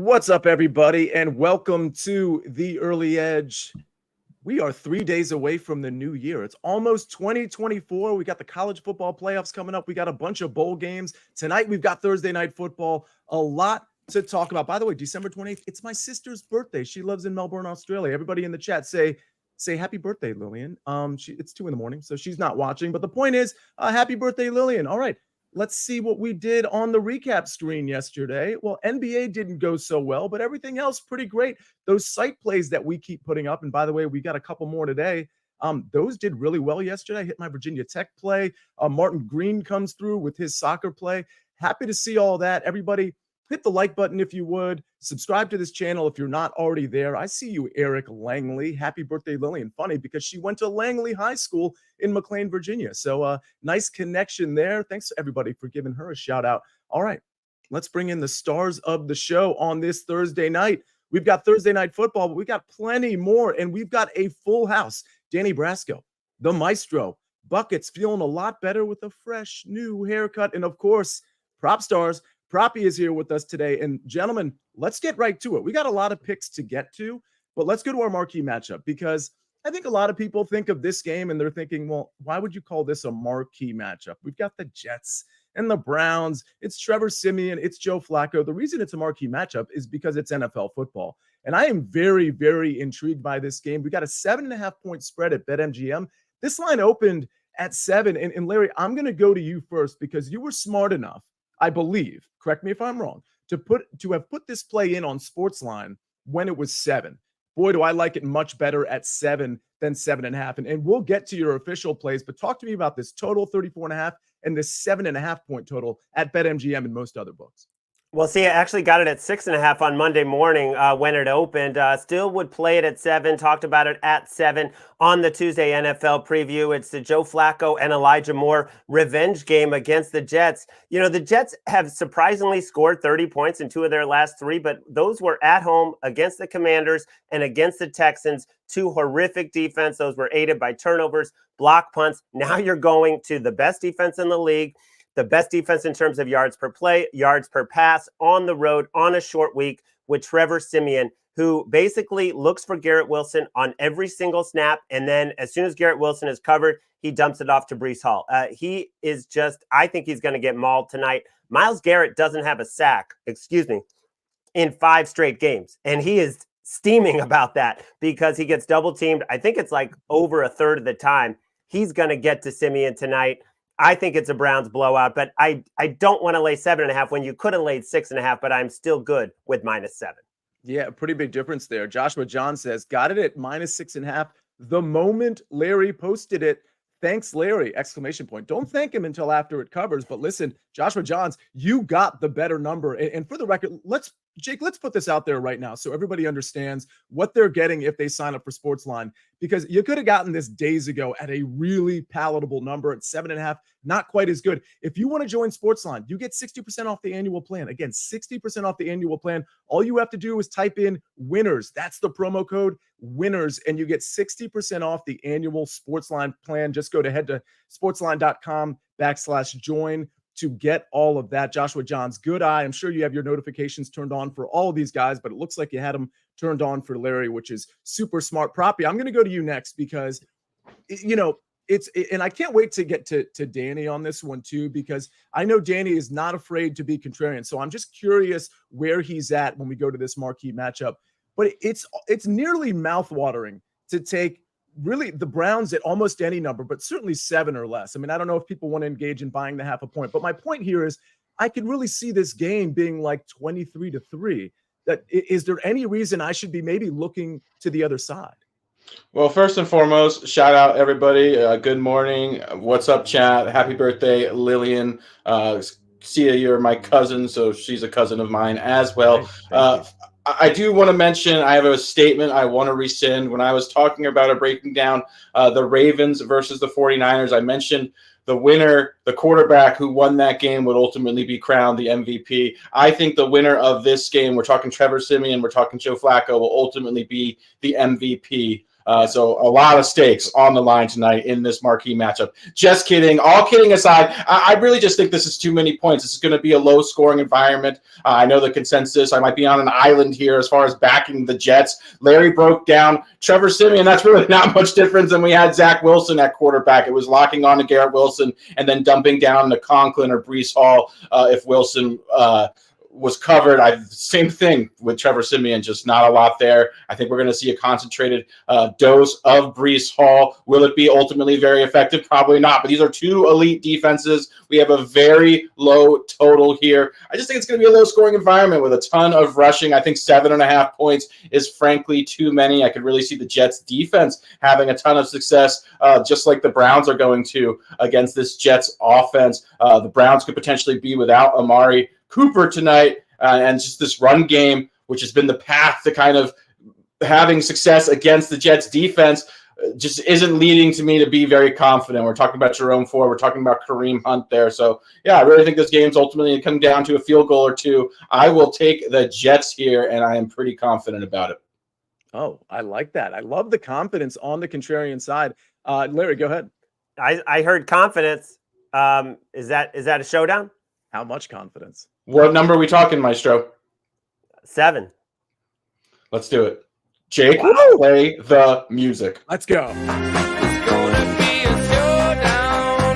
What's up, everybody, and welcome to The Early Edge. We are 3 days away from the new year. It's almost 2024. We got the college football playoffs coming up. We got a bunch of bowl games. Tonight, we've got Thursday night football. A lot to talk about. By the way, December 28th, it's my sister's birthday. She lives in Melbourne, Australia. Everybody in the chat say happy birthday, Lillian. It's 2 a.m, so she's not watching. But the point is, happy birthday, Lillian. All right. Let's see what we did on the recap screen yesterday. Well, NBA didn't go so well, but everything else pretty great. Those site plays that we keep putting up, and by the way, we got a couple more today. Those did really well yesterday. I hit my Virginia Tech play. Martin Green comes through with his soccer play. Happy to see all that. Everybody, hit the like button if you would. Subscribe to this channel if you're not already there. I see you, Eric Langley. Happy birthday, Lillian. Funny because she went to Langley High School in McLean, Virginia. So nice connection there. Thanks everybody for giving her a shout out. All right, let's bring in the stars of the show on this Thursday night. We've got Thursday night football, but we got plenty more, and we've got a full house. Danny Brasco, the maestro, Buckets feeling a lot better with a fresh new haircut, and of course, Propstarz. Proppy is here with us today. And gentlemen, let's get right to it. We got a lot of picks to get to, but let's go to our marquee matchup because I think a lot of people think of this game and they're thinking, well, why would you call this a marquee matchup? We've got the Jets and the Browns. It's Trevor Siemian. It's Joe Flacco. The reason it's a marquee matchup is because it's NFL football. And I am very, very intrigued by this game. We got a 7.5-point spread at BetMGM. This line opened at 7. And Larry, I'm going to go to you first because you were smart enough, I believe, correct me if I'm wrong, to have put this play in on SportsLine when it was 7. Boy, do I like it much better at 7 than 7.5. And we'll get to your official plays, but talk to me about this total 34.5 and this 7.5-point total at BetMGM and most other books. Well, see, I actually got it at 6.5 on Monday morning when it opened. Still would play it at 7. Talked about it at 7 on the Tuesday NFL preview. It's the Joe Flacco and Elijah Moore revenge game against the Jets. You know, the Jets have surprisingly scored 30 points in 2 of their last 3, but those were at home against the Commanders and against the Texans. 2 horrific defense. Those were aided by turnovers, block punts. Now you're going to the best defense in the league, the best defense in terms of yards per play, yards per pass on the road on a short week with Trevor Siemian, who basically looks for Garrett Wilson on every single snap. And then as soon as Garrett Wilson is covered, he dumps it off to Breece Hall. He is just, I think he's going to get mauled tonight. Myles Garrett doesn't have a sack, in 5 straight games. And he is steaming about that because he gets double teamed. I think it's like over a third of the time. He's going to get to Siemian tonight. I think it's a Browns blowout, but I don't want to lay 7.5 when you could have laid 6.5, but I'm still good with -7. Yeah, pretty big difference there. Joshua John says, got it at -6.5 the moment Larry posted it. Thanks, Larry, exclamation point. Don't thank him until after it covers. But listen, Joshua Johns, you got the better number. And for the record, let's put this out there right now so everybody understands what they're getting if they sign up for SportsLine, because you could have gotten this days ago at a really palatable number at 7.5, not quite as good. If you want to join SportsLine, you get 60% off the annual plan. Again, 60% off the annual plan. All you have to do is type in winners. That's the promo code winners, and you get 60% off the annual SportsLine plan. Just go to head to sportsline.com/join to get all of that. Joshua Johns, good eye. I'm sure you have your notifications turned on for all of these guys, but it looks like you had them turned on for Larry, which is super smart. Proppy, I'm going to go to you next because, you know, and I can't wait to get to Danny on this one too, because I know Danny is not afraid to be contrarian. So I'm just curious where he's at when we go to this marquee matchup. But it's nearly mouthwatering to take really the Browns at almost any number, but certainly 7 or less. I mean, I don't know if people want to engage in buying the 0.5 point, but my point here is I could really see this game being like 23-3. Is there any reason I should be maybe looking to the other side? Well, first and foremost, shout out everybody. Good morning. What's up, chat? Happy birthday, Lillian. Sia, you're my cousin, so she's a cousin of mine as well. I do want to mention, I have a statement I want to rescind. When I was talking about breaking down the Ravens versus the 49ers, I mentioned the winner, the quarterback who won that game, would ultimately be crowned the MVP. I think the winner of this game, we're talking Trevor Siemian, we're talking Joe Flacco, will ultimately be the MVP So a lot of stakes on the line tonight in this marquee matchup. Just kidding. All kidding aside, I really just think this is too many points. This is going to be a low-scoring environment. I know the consensus. I might be on an island here as far as backing the Jets. Larry broke down Trevor Siemian. That's really not much different than we had Zach Wilson at quarterback. It was locking on to Garrett Wilson and then dumping down to Conklin or Breece Hall if Wilson was covered. Same thing with Trevor Siemian, just not a lot there. I think we're going to see a concentrated dose of Breece Hall. Will it be ultimately very effective? Probably not, but these are two elite defenses. We have a very low total here. I just think it's going to be a low-scoring environment with a ton of rushing. I think 7.5 points is frankly too many. I could really see the Jets defense having a ton of success, just like the Browns are going to against this Jets offense. The Browns could potentially be without Amari Cooper tonight, and just this run game, which has been the path to kind of having success against the Jets defense, just isn't leading to me to be very confident. We're talking about Jerome Ford. We're talking about Kareem Hunt there. So, yeah, I really think this game's ultimately going to come down to a field goal or two. I will take the Jets here, and I am pretty confident about it. Oh, I like that. I love the confidence on the contrarian side. Larry, go ahead. I heard confidence. Is that a showdown? How much confidence? What number are we talking, Maestro? 7. Let's do it. Jake, play the music. Let's go. It's gonna be a showdown.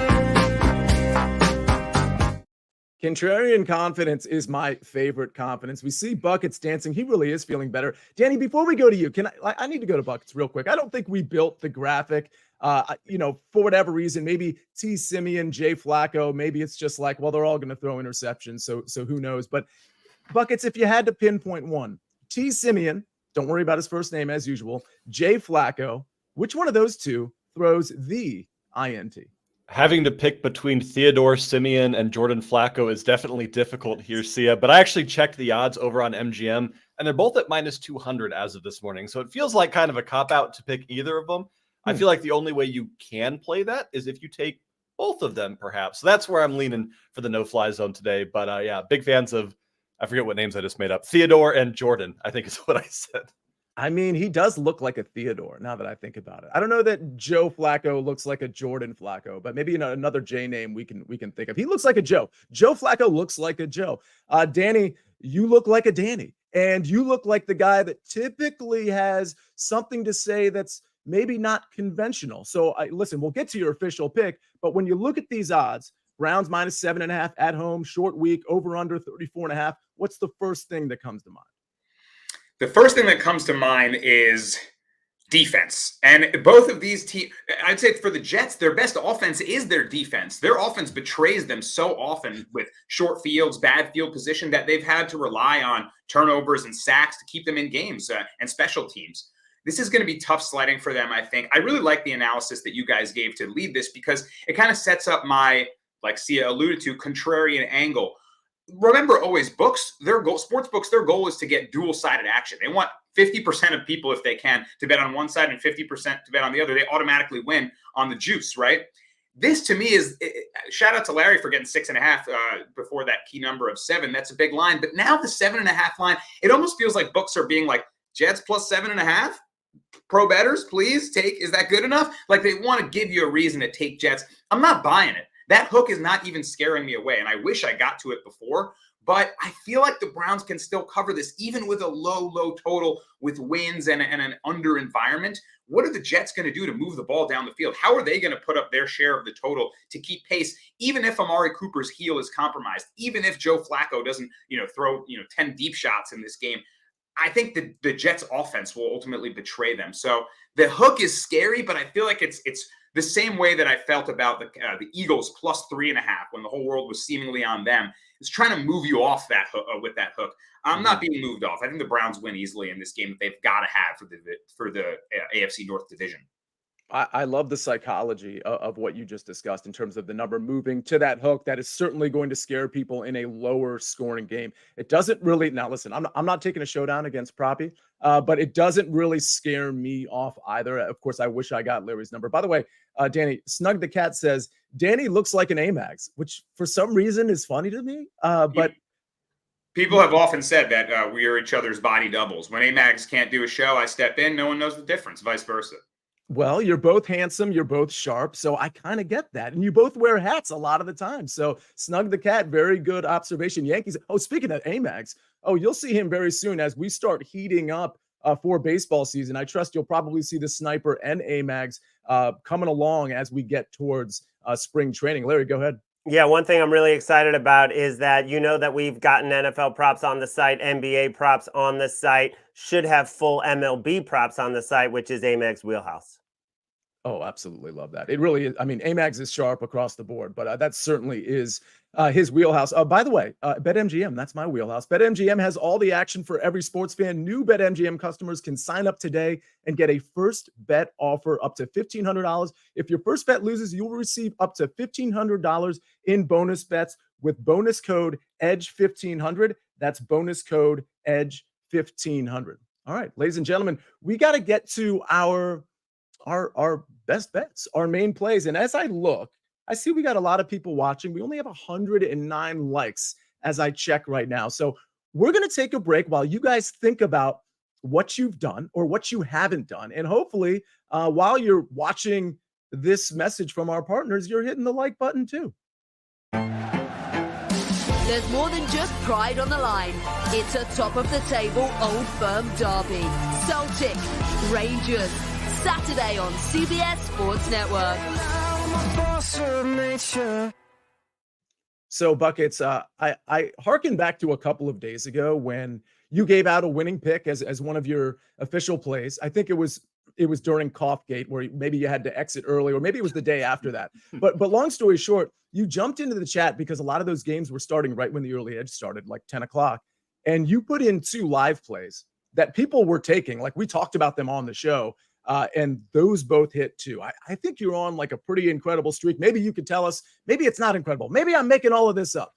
Contrarian confidence is my favorite confidence. We see Buckets dancing. He really is feeling better. Danny, before we go to you, I need to go to Buckets real quick. I don't think we built the graphic. For whatever reason, maybe T. Siemian, Jay Flacco, maybe it's just like, well, they're all going to throw interceptions. So who knows? But Buckets, if you had to pinpoint one, T. Siemian, don't worry about his first name as usual. Jay Flacco, which one of those two throws the INT? Having to pick between Theodore Siemian and Jordan Flacco is definitely difficult here, Sia. But I actually checked the odds over on MGM, and they're both at minus 200 as of this morning. So it feels like kind of a cop-out to pick either of them. I feel like the only way you can play that is if you take both of them, perhaps. So that's where I'm leaning for the no-fly zone today. But yeah, big fans of, I forget what names I just made up, Theodore and Jordan, I think is what I said. I mean, he does look like a Theodore now that I think about it. I don't know that Joe Flacco looks like a Jordan Flacco, but maybe another J name we can think of. He looks like a Joe. Joe Flacco looks like a Joe. Danny, you look like a Danny, and you look like the guy that typically has something to say that's maybe not conventional. So listen, we'll get to your official pick, but when you look at these odds, Browns minus 7.5 at home, short week, over under 34.5. What's the first thing that comes to mind? The first thing that comes to mind is defense. And both of these teams, I'd say for the Jets, their best offense is their defense. Their offense betrays them so often with short fields, bad field position, that they've had to rely on turnovers and sacks to keep them in games and special teams. This is going to be tough sledding for them, I think. I really like the analysis that you guys gave to lead this because it kind of sets up my, like Sia alluded to, contrarian angle. Remember, always sports books, their goal is to get dual-sided action. They want 50% of people, if they can, to bet on one side and 50% to bet on the other. They automatically win on the juice, right? This, to me, is shout out to Larry for getting 6.5 before that key number of 7. That's a big line. But now the 7.5 line, it almost feels like books are being like, Jets plus 7.5? Pro bettors, please take. Is that good enough? Like, they want to give you a reason to take Jets. I'm not buying it. That hook is not even scaring me away, and I wish I got to it before. But I feel like the Browns can still cover this, even with a low total, with wins and an under environment. What are the Jets going to do to move the ball down the field? How are they going to put up their share of the total to keep pace, even if Amari Cooper's heel is compromised, even if Joe Flacco doesn't, throw 10 deep shots in this game? I think the Jets offense will ultimately betray them. So the hook is scary, but I feel like it's the same way that I felt about the Eagles plus 3.5 when the whole world was seemingly on them. It's trying to move you off that hook, with that hook. I'm not being moved off. I think the Browns win easily in this game that they've got to have for the AFC North division. I love the psychology of what you just discussed in terms of the number moving to that hook. That is certainly going to scare people in a lower scoring game. It doesn't really, now listen, I'm not taking a showdown against Proppy, but it doesn't really scare me off either. Of course, I wish I got Larry's number. By the way, Danny, Snug the Cat says, Danny looks like an Amags, which for some reason is funny to me. But People have often said that we are each other's body doubles. When Amags can't do a show, I step in. No one knows the difference. Vice versa. Well, you're both handsome, you're both sharp, so I kind of get that. And you both wear hats a lot of the time. So Snug the Cat, very good observation. Yankees. Oh, speaking of Amags, you'll see him very soon as we start heating up for baseball season. I trust you'll probably see the Sniper and Amags coming along as we get towards spring training. Larry, go ahead. Yeah, one thing I'm really excited about is that that we've gotten NFL props on the site, NBA props on the site, should have full MLB props on the site, which is Amags Wheelhouse. Oh, absolutely love that. It really is. I mean, Amags is sharp across the board, but that certainly is his wheelhouse. By the way, BetMGM, that's my wheelhouse. BetMGM has all the action for every sports fan. New BetMGM customers can sign up today and get a first bet offer up to $1,500. If your first bet loses, you'll receive up to $1,500 in bonus bets with bonus code EDGE1500. That's bonus code EDGE1500. All right, ladies and gentlemen, we got to get to our best bets, our main plays. And as I look, I see we got a lot of people watching. We only have 109 likes as I check right now. So we're going to take a break while you guys think about what you've done or what you haven't done. And hopefully, while you're watching this message from our partners, you're hitting the like button too. There's more than just pride on the line. It's a top-of-the-table Old Firm derby. Celtic, Rangers, Saturday on CBS Sports Network. So, Buckets, I harken back to a couple of days ago when you gave out a winning pick as one of your official plays. I think it was during Coughgate where maybe you had to exit early, or maybe it was the day after that. But long story short, you jumped into the chat because a lot of those games were starting right when the early edge started, like 10 o'clock. And you put in 2 live plays that people were taking. Like, we talked about them on the show. And those both hit too. I think you're on like a pretty incredible streak. Maybe you could tell us, maybe it's not incredible. Maybe I'm making all of this up.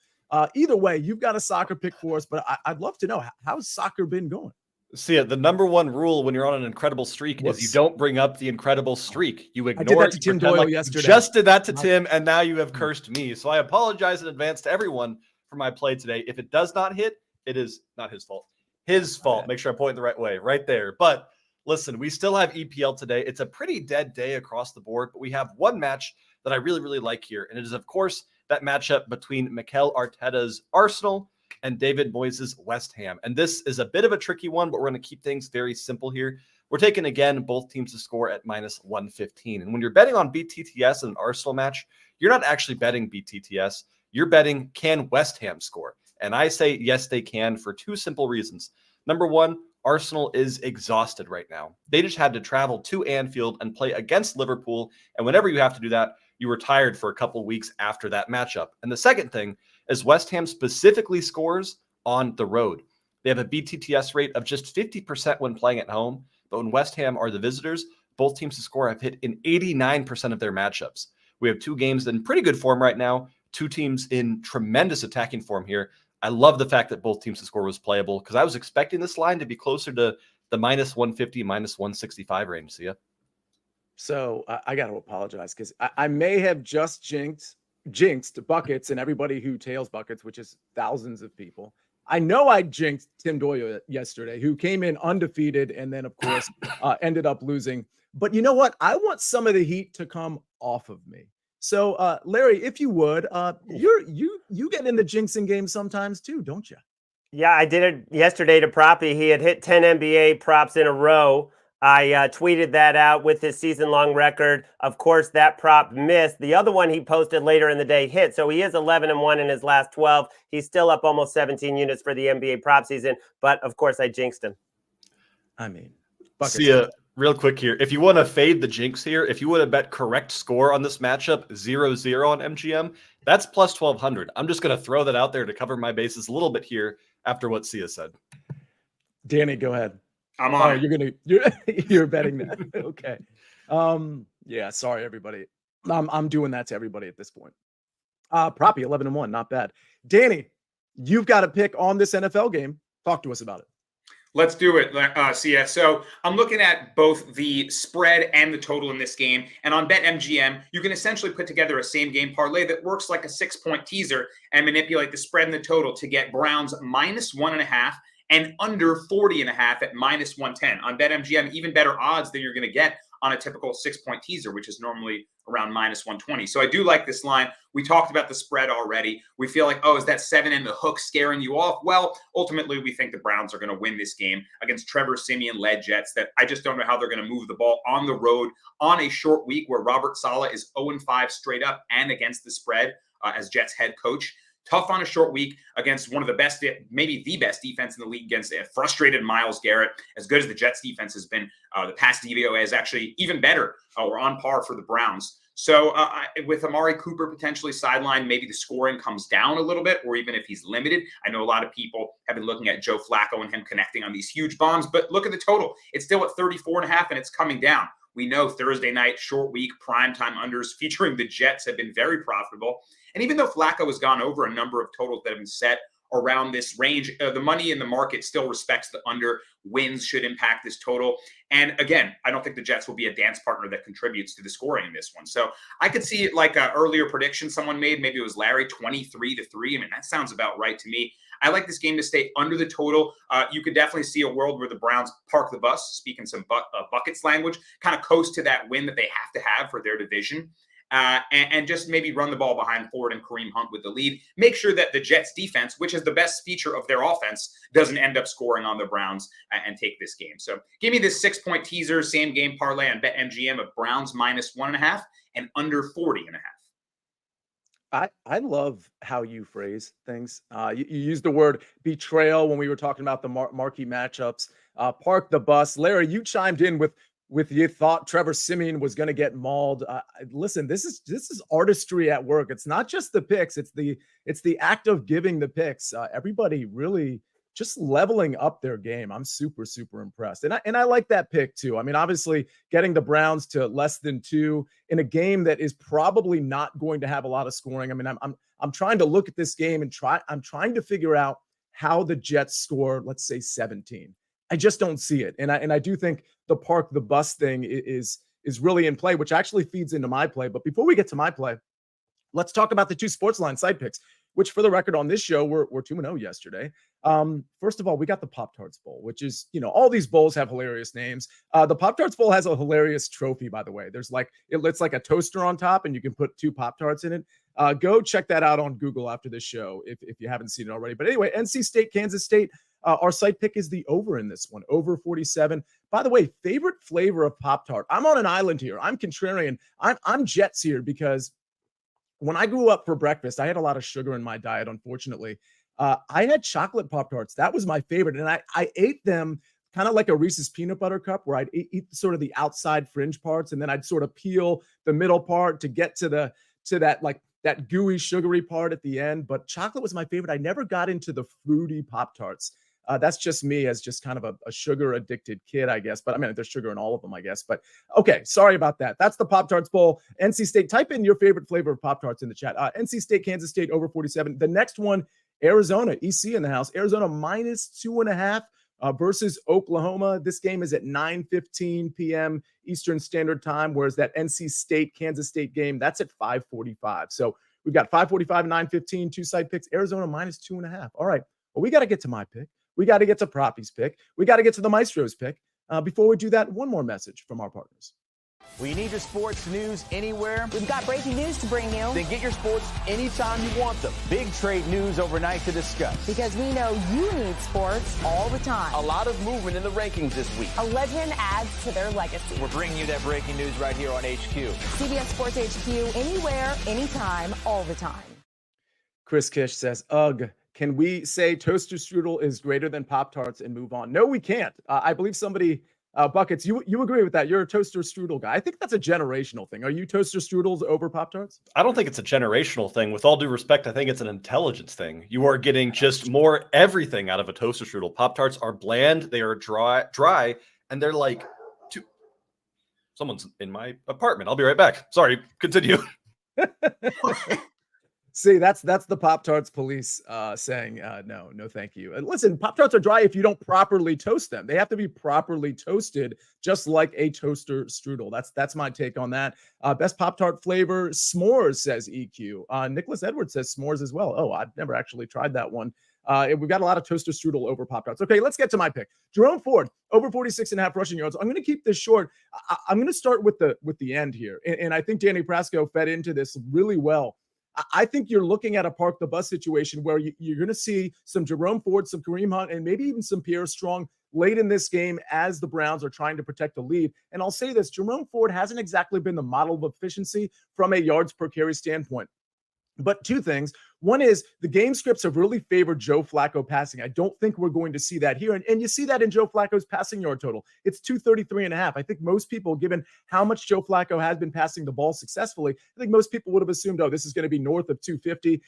Either way, you've got a soccer pick for us, but I'd love to know, how's soccer been going? See, the number one rule when you're on an incredible streak is you don't bring up the incredible streak. You ignore I did that to Tim Doyle yesterday. Just did that to Tim, and now you have cursed me. So I apologize in advance to everyone for my play today. If it does not hit, it is not his fault. His fault. Make sure I point the right way, right there. But listen, we still have EPL today. It's a pretty dead day across the board, but we have one match that I really, really like here. And it is, of course, that matchup between Mikel Arteta's Arsenal and David Moyes' West Ham. And this is a bit of a tricky one, but we're going to keep things very simple here. We're taking, again, both teams to score at -115. And when you're betting on BTTS in an Arsenal match, you're not actually betting BTTS. You're betting, can West Ham score? And I say, yes, they can, for 2 simple reasons. Number one, Arsenal is exhausted right now. They just had to travel to Anfield and play against Liverpool. And whenever you have to do that, you were tired for a couple of weeks after that matchup. And the second thing is West Ham specifically scores on the road. They have a BTTS rate of just 50% when playing at home. But when West Ham are the visitors, both teams to score have hit in 89% of their matchups. We have 2 games in pretty good form right now, 2 teams in tremendous attacking form here. I love the fact that both teams to score was playable because I was expecting this line to be closer to the -150, -165 range. See ya. So I got to apologize because I may have just jinxed Buckets and everybody who tails Buckets, which is thousands of people. I know I jinxed Tim Doyle yesterday, who came in undefeated and then, of course, ended up losing. But you know what? I want some of the heat to come off of me. So, Larry, if you would, you get in the jinxing game sometimes too, don't you? Yeah, I did it yesterday to Proppy. He had hit 10 NBA props in a row. I tweeted that out with his season-long record. Of course, that prop missed. The other one he posted later in the day hit. So he is 11-1 in his last 12. He's still up almost 17 units for the NBA prop season. But, of course, I jinxed him. I mean, see ya. Real quick here. If you want to fade the jinx here, if you would have bet correct score on this matchup, 0-0 on MGM, that's plus 1,200. I'm just going to throw that out there to cover my bases a little bit here after what Sia said. Danny, go ahead. I'm on. You're betting that. Okay. Yeah, sorry, everybody. I'm doing that to everybody at this point. Proppy, 11-1, not bad. Danny, you've got a pick on this NFL game. Talk to us about it. Let's do it, Sia. So I'm looking at both the spread and the total in this game. And on BetMGM, you can essentially put together a same game parlay that works like a 6-point teaser and manipulate the spread and the total to get Browns -1.5 and under 40.5 at -110. On BetMGM, even better odds than you're going to get on a typical 6-point teaser, which is normally around -120. So I do like this line. We talked about the spread already. We feel like, oh, is that 7 and the hook scaring you off? Well, ultimately, we think the Browns are going to win this game against Trevor Siemian-led Jets that I just don't know how they're going to move the ball on the road on a short week where Robert Saleh is 0-5 straight up and against the spread as Jets head coach. Tough on a short week against one of the best, maybe the best defense in the league against a frustrated Myles Garrett. As good as the Jets defense has been, the past DVOA is actually even better or on par for the Browns. So with Amari Cooper potentially sidelined, maybe the scoring comes down a little bit, or even if he's limited. I know a lot of people have been looking at Joe Flacco and him connecting on these huge bombs, but look at the total. It's still at 34.5 and it's coming down. We know Thursday night, short week, primetime unders featuring the Jets have been very profitable. And even though Flacco has gone over a number of totals that have been set around this range, the money in the market still respects the under. Wins should impact this total. And again, I don't think the Jets will be a dance partner that contributes to the scoring in this one. So I could see it like an earlier prediction someone made. Maybe it was Larry, 23-3. I mean, that sounds about right to me. I like this game to stay under the total. You could definitely see a world where the Browns park the bus, speaking some buckets language, kind of coast to that win that they have to have for their division. And just maybe run the ball behind Ford and Kareem Hunt with the lead. Make sure that the Jets defense, which is the best feature of their offense, doesn't end up scoring on the Browns and take this game. So give me this 6-point teaser, same game parlay on BetMGM of Browns -1.5 and under 40.5. I love how you phrase things. You used the word betrayal when we were talking about the marquee matchups. Park the bus. Larry, you chimed in with you thought Trevor Siemian was going to get mauled. Listen, this is artistry at work. It's not just the picks. It's the act of giving the picks. Everybody really just leveling up their game. I'm super, super impressed. And I like that pick too. I mean, obviously getting the Browns to less than 2 in a game that is probably not going to have a lot of scoring. I mean, I'm trying to look at this game and I'm trying to figure out how the Jets score, let's say 17. I just don't see it. And I do think the park the bus thing is really in play, which actually feeds into my play. But before we get to my play, let's talk about the 2 SportsLine side picks, which for the record on this show, we're 2-0 yesterday. First of all, we got the Pop-Tarts Bowl, which is, all these bowls have hilarious names. The Pop-Tarts Bowl has a hilarious trophy, by the way. There's it's like a toaster on top and you can put 2 Pop-Tarts in it. Go check that out on Google after this show if you haven't seen it already. But anyway, NC State, Kansas State. Our site pick is the over in this one, over 47. By the way, favorite flavor of Pop-Tart. I'm on an island here. I'm contrarian. I'm Jets here because when I grew up for breakfast, I had a lot of sugar in my diet, unfortunately. I had chocolate Pop-Tarts. That was my favorite. And I ate them kind of like a Reese's peanut butter cup where I'd eat sort of the outside fringe parts and then I'd sort of peel the middle part to get to that gooey, sugary part at the end. But chocolate was my favorite. I never got into the fruity Pop-Tarts. That's just me as just kind of a sugar addicted kid, I guess. But I mean, there's sugar in all of them, I guess. But okay, sorry about that. That's the Pop-Tarts Bowl. NC State, type in your favorite flavor of Pop-Tarts in the chat. NC State, Kansas State, over 47. The next one, Arizona, EC in the house. Arizona -2.5 versus Oklahoma. This game is at 9:15 p.m. Eastern Standard Time, whereas that NC State, Kansas State game, that's at 5:45. So we've got 5:45 and 9:15, 2 side picks. Arizona -2.5. All right, well, we got to get to my pick. We got to get to Proppy's pick. We got to get to the Maestro's pick. Before we do that, one more message from our partners. We need your sports news anywhere. We've got breaking news to bring you. Then get your sports anytime you want them. Big trade news overnight to discuss. Because we know you need sports all the time. A lot of movement in the rankings this week. A legend adds to their legacy. We're bringing you that breaking news right here on HQ. CBS Sports HQ, anywhere, anytime, all the time. Chris Kish says, ugh. Can we say toaster strudel is greater than Pop-Tarts and move on? No, we can't. I believe somebody, Buckets, you agree with that. You're a toaster strudel guy. I think that's a generational thing. Are you toaster strudels over Pop-Tarts? I don't think it's a generational thing. With all due respect, I think it's an intelligence thing. You are getting just more everything out of a toaster strudel. Pop-Tarts are bland. They are dry, and they're like, someone's in my apartment. I'll be right back. Sorry, continue. See, that's the Pop-Tarts police saying no, thank you. And listen, Pop-Tarts are dry if you don't properly toast them. They have to be properly toasted, just like a toaster strudel. That's my take on that. Best Pop-Tart flavor, s'mores, says EQ. Nicholas Edwards says s'mores as well. Oh, I've never actually tried that one. We've got a lot of toaster strudel over Pop-Tarts. Okay, let's get to my pick. Jerome Ford, over 46.5 rushing yards. I'm going to keep this short. I'm going to start with the end here. And I think Danny Brasco fed into this really well. I think you're looking at a park the bus situation where you're going to see some Jerome Ford, some Kareem Hunt, and maybe even some Pierre Strong late in this game as the Browns are trying to protect the lead. And I'll say this, Jerome Ford hasn't exactly been the model of efficiency from a yards per carry standpoint. But two things. One is the game scripts have really favored Joe Flacco passing. I don't think we're going to see that here. And you see that in Joe Flacco's passing yard total. It's 233.5. I think most people, given how much Joe Flacco has been passing the ball successfully, I think most people would have assumed, oh, this is going to be north of 250.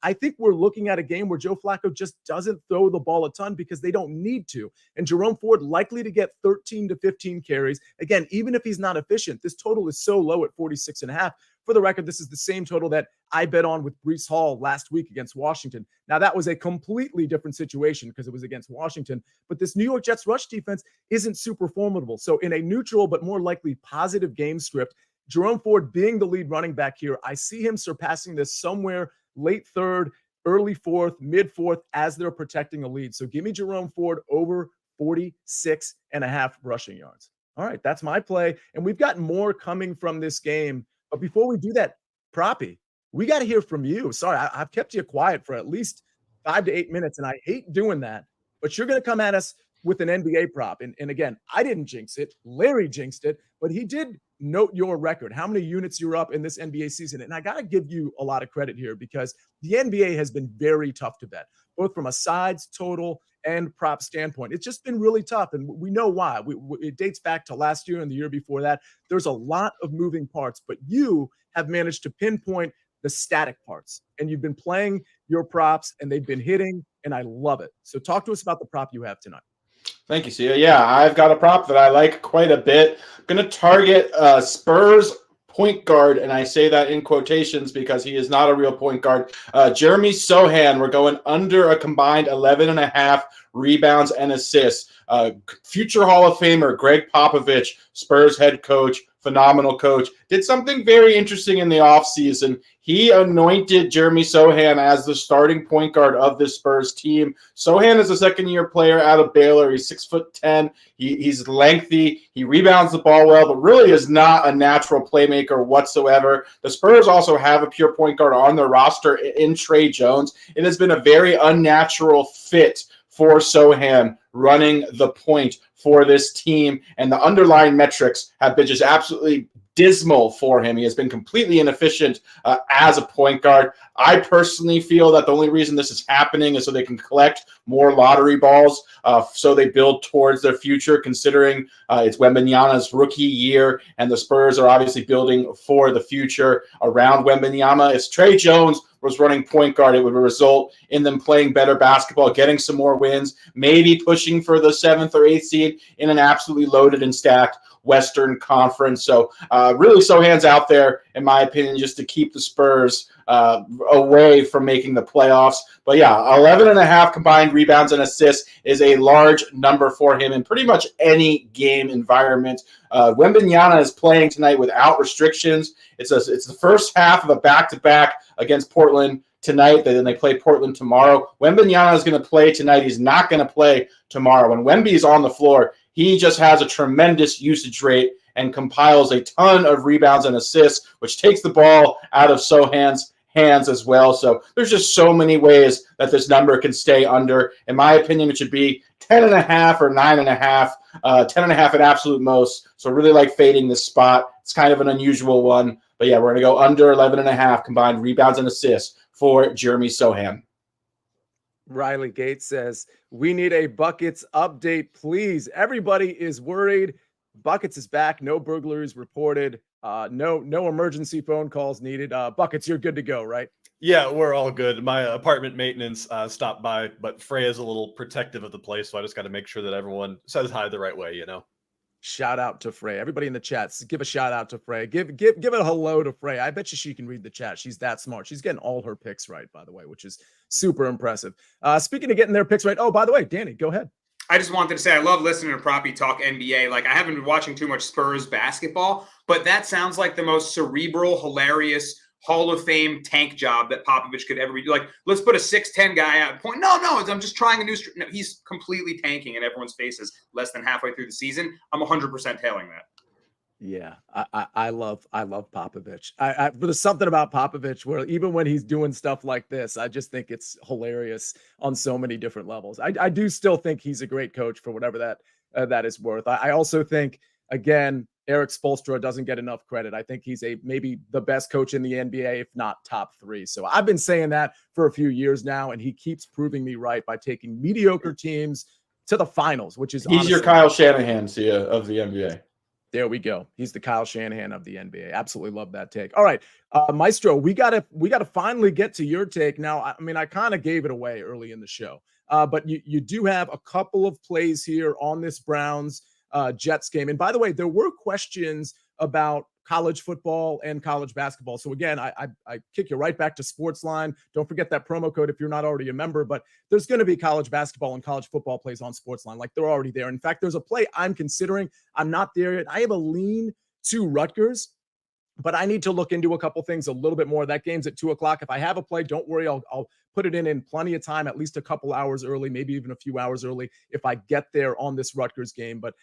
I think we're looking at a game where Joe Flacco just doesn't throw the ball a ton because they don't need to. And Jerome Ford likely to get 13 to 15 carries. Again, even if he's not efficient, this total is so low at 46.5. For the record, this is the same total that I bet on with Breece Hall last week against Washington. Now, that was a completely different situation because it was against Washington, but this New York Jets rush defense isn't super formidable. So in a neutral but more likely positive game script, Jerome Ford being the lead running back here, I see him surpassing this somewhere late third, early fourth, mid fourth as they're protecting a lead. So give me Jerome Ford over 46.5 rushing yards. All right, that's my play. And we've got more coming from this game. But before we do that, Proppy, we got to hear from you. Sorry, I've kept you quiet for at least 5 to 8 minutes, and I hate doing that. But you're going to come at us with an NBA prop. And again, I didn't jinx it. Larry jinxed it, but he did note your record, how many units you're up in this NBA season. And I got to give you a lot of credit here because the NBA has been very tough to bet, both from a sides, total, and prop standpoint. It's just been really tough, and we know why. It dates back to last year and the year before that. There's a lot of moving parts, but you have managed to pinpoint the static parts, and you've been playing your props, and they've been hitting, and I love it. So talk to us about the prop you have tonight. Thank you, Sia. Yeah, I've got a prop that I like quite a bit. I'm going to target Spurs point guard, and I say that in quotations because he is not a real point guard. Jeremy Sohan, we're going under a combined 11.5 rebounds and assists. Future Hall of Famer Greg Popovich, Spurs head coach, phenomenal coach, did something very interesting in the offseason. He anointed Jeremy Sohan as the starting point guard of the Spurs team. Sohan is a second-year player out of Baylor. He's 6'10". He's lengthy. He rebounds the ball well, but really is not a natural playmaker whatsoever. The Spurs also have a pure point guard on their roster in Trey Jones. It has been a very unnatural fit for Sohan running the point for this team, and the underlying metrics have been just absolutely dismal for him. He has been completely inefficient as a point guard. I personally feel that the only reason this is happening is so they can collect more lottery balls, so they build towards their future, considering it's Wembanyama's rookie year, and the Spurs are obviously building for the future around Wembanyama. If Trey Jones was running point guard, it would result in them playing better basketball, getting some more wins, maybe pushing for the 7th or 8th seed in an absolutely loaded and stacked Western Conference. So really Sohan's out there, in my opinion, just to keep the Spurs away from making the playoffs. But yeah, 11.5 combined rebounds and assists is a large number for him in pretty much any game environment. Wembanyama is playing tonight without restrictions. It's the first half of a back-to-back against Portland tonight. Then they play Portland tomorrow. Wembanyama is going to play tonight. He's not going to play tomorrow. When Wemby is on the floor, he just has a tremendous usage rate and compiles a ton of rebounds and assists, which takes the ball out of Sohan's hands as well. So there's just so many ways that this number can stay under. In my opinion, it should be 10.5 or 9.5, 10.5 at absolute most. So I really like fading this spot. It's kind of an unusual one. But yeah, we're going to go under 11.5 combined rebounds and assists for Jeremy Sohan. Riley Gates says, we need a Buckets update, please. Everybody is worried. Buckets is back. No burglaries reported. No emergency phone calls needed. Buckets, you're good to go, right? Yeah, we're all good. My apartment maintenance stopped by, but Freya's a little protective of the place, so I just got to make sure that everyone says hi the right way, you know? Shout out to Frey. Everybody in the chats, give a shout out to Frey. Give a hello to Frey. I bet you she can read the chat. She's that smart. She's getting all her picks right, by the way, which is super impressive. Speaking of getting their picks right. Oh, by the way, Danny, go ahead. I just wanted to say I love listening to Proppy talk NBA. Like, I haven't been watching too much Spurs basketball, but that sounds like the most cerebral, hilarious Hall of Fame tank job that Popovich could ever be. Like, let's put a 6'10" guy out. Point. No, I'm just trying a new. No, he's completely tanking in everyone's faces less than halfway through the season. I'm 100% tailing that. Yeah, I love Popovich. There's something about Popovich where even when he's doing stuff like this, I just think it's hilarious on so many different levels. I do still think he's a great coach for whatever that is worth. I also think, again, Eric Spoelstra doesn't get enough credit. I think he's maybe the best coach in the NBA, if not top 3. So I've been saying that for a few years now, and he keeps proving me right by taking mediocre teams to the finals, which is he's your Kyle Shanahan, Sia, of the NBA. There we go. He's the Kyle Shanahan of the NBA. Absolutely love that take. All right, Maestro, we gotta finally get to your take now. I mean, I kind of gave it away early in the show, but you do have a couple of plays here on this Browns Jets game. And by the way, there were questions about college football and college basketball. So again, I kick you right back to SportsLine. Don't forget that promo code if you're not already a member, but there's going to be college basketball and college football plays on SportsLine. Like, they're already there. In fact, there's a play I'm considering. I'm not there yet. I have a lean to Rutgers, but I need to look into a couple things a little bit more. That game's at 2:00. If I have a play, don't worry. I'll put it in plenty of time, at least a couple hours early, maybe even a few hours early if I get there on this Rutgers game. But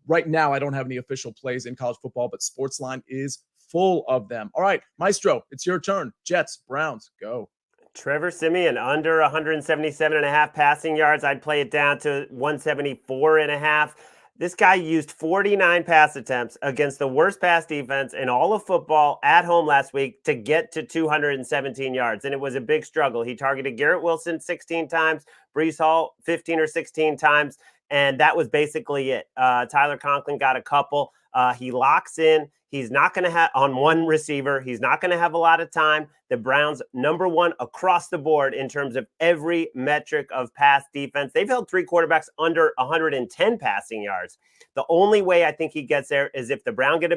right now, I don't have any official plays in college football, but SportsLine is full of them. All right, Maestro, it's your turn. Jets, Browns, go. Trevor Siemian under 177.5 passing yards. I'd play it down to 174.5. This guy used 49 pass attempts against the worst pass defense in all of football at home last week to get to 217 yards. And it was a big struggle. He targeted Garrett Wilson 16 times, Breece Hall 15 or 16 times. And that was basically it. Tyler Conklin got a couple. He locks in. He's not going to have on one receiver. He's not going to have a lot of time. The Browns, number 1 across the board in terms of every metric of pass defense. They've held 3 quarterbacks under 110 passing yards. The only way I think he gets there is if the Browns get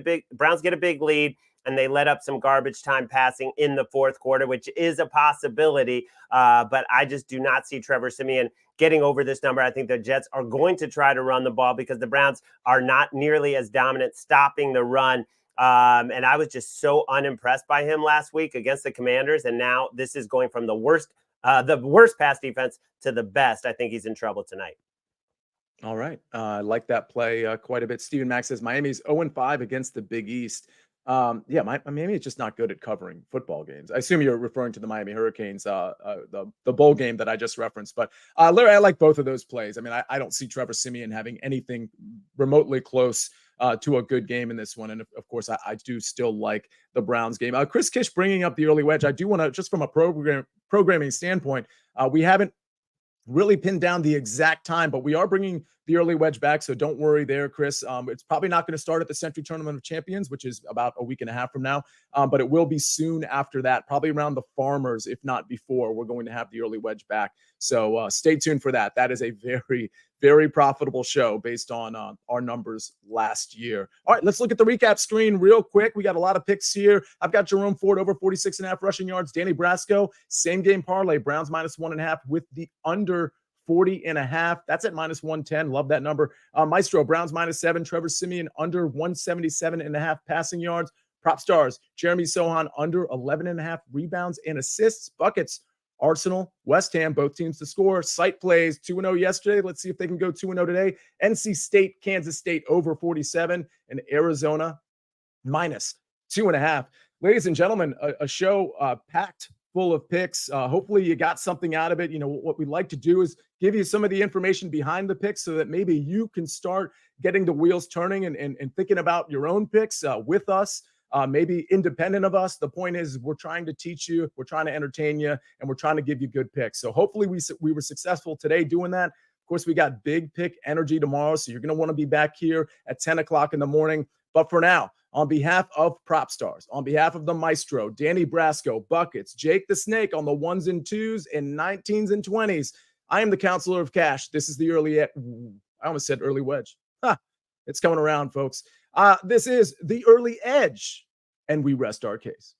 a big lead and they let up some garbage time passing in the fourth quarter, which is a possibility. But I just do not see Trevor Siemian getting over this number. I think the Jets are going to try to run the ball because the Browns are not nearly as dominant stopping the run. And I was just so unimpressed by him last week against the Commanders. And now this is going from the worst pass defense to the best. I think he's in trouble tonight. All right. I like that play quite a bit. Steven Max says Miami's 0-5 against the Big East. Miami is just not good at covering football games. I assume you're referring to the Miami Hurricanes, the bowl game that I just referenced. But Larry, I like both of those plays. I mean, I don't see Trevor Siemian having anything remotely close to a good game in this one. And of course, I do still like the Browns game. Chris Kish bringing up the early wedge. I do want to, just from a programming standpoint, we haven't really pinned down the exact time, but we are bringing the early wedge back. So don't worry there, Chris. It's probably not going to start at the Century Tournament of Champions, which is about a week and a half from now. But it will be soon after that, probably around the Farmers, if not before. We're going to have the early wedge back. So stay tuned for that. That is a very, very profitable show based on our numbers last year. All right, let's look at the recap screen real quick. We got a lot of picks here. I've got Jerome Ford over 46.5 rushing yards. Danny Brasco, same game parlay, Browns -1.5 with the under 40.5. That's at -110. Love that number. Maestro, Browns -7. Trevor Siemian under 177.5 passing yards. Propstarz, Jeremy Sohan under 11.5 rebounds and assists. Buckets, Arsenal, West Ham, both teams to score. Site plays 2-0 yesterday. Let's see if they can go 2-0 today. NC State, Kansas State over 47, and Arizona -2.5. Ladies and gentlemen, a show packed full of picks. Hopefully you got something out of it. You know, what we like to do is give you some of the information behind the picks so that maybe you can start getting the wheels turning and thinking about your own picks with us. Maybe independent of us. The point is we're trying to teach you, we're trying to entertain you, and we're trying to give you good picks. So hopefully we were successful today doing that. Of course, we got big pick energy tomorrow, so you're going to want to be back here at 10 o'clock in the morning. But for now, on behalf of Propstarz, on behalf of the Maestro, Danny Brasco, Buckets, Jake the Snake on the 1s and 2s and 19s and 20s, I am the Counselor of Cash. This is the I almost said early wedge. It's coming around, folks. This is the Early Edge, and we rest our case.